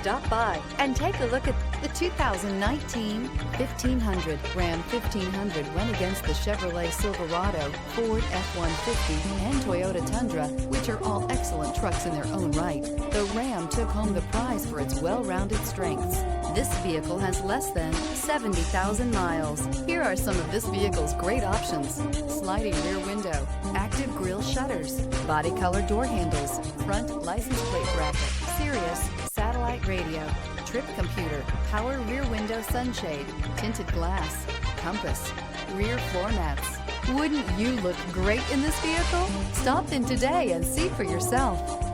Stop by and take a look at the 2019 1500. Ram 1500 went against the Chevrolet Silverado, Ford F-150, and Toyota Tundra, which are all excellent trucks in their own right. The Ram took home the prize for its well-rounded strengths. This vehicle has less than 70,000 miles. Here are some of this vehicle's great options: sliding rear window, active grille shutters, body color door handles, front license plate bracket, Sirius satellite radio, trip computer, power rear window sunshade, tinted glass, compass, rear floor mats. Wouldn't you look great in this vehicle? Stop in today and see for yourself.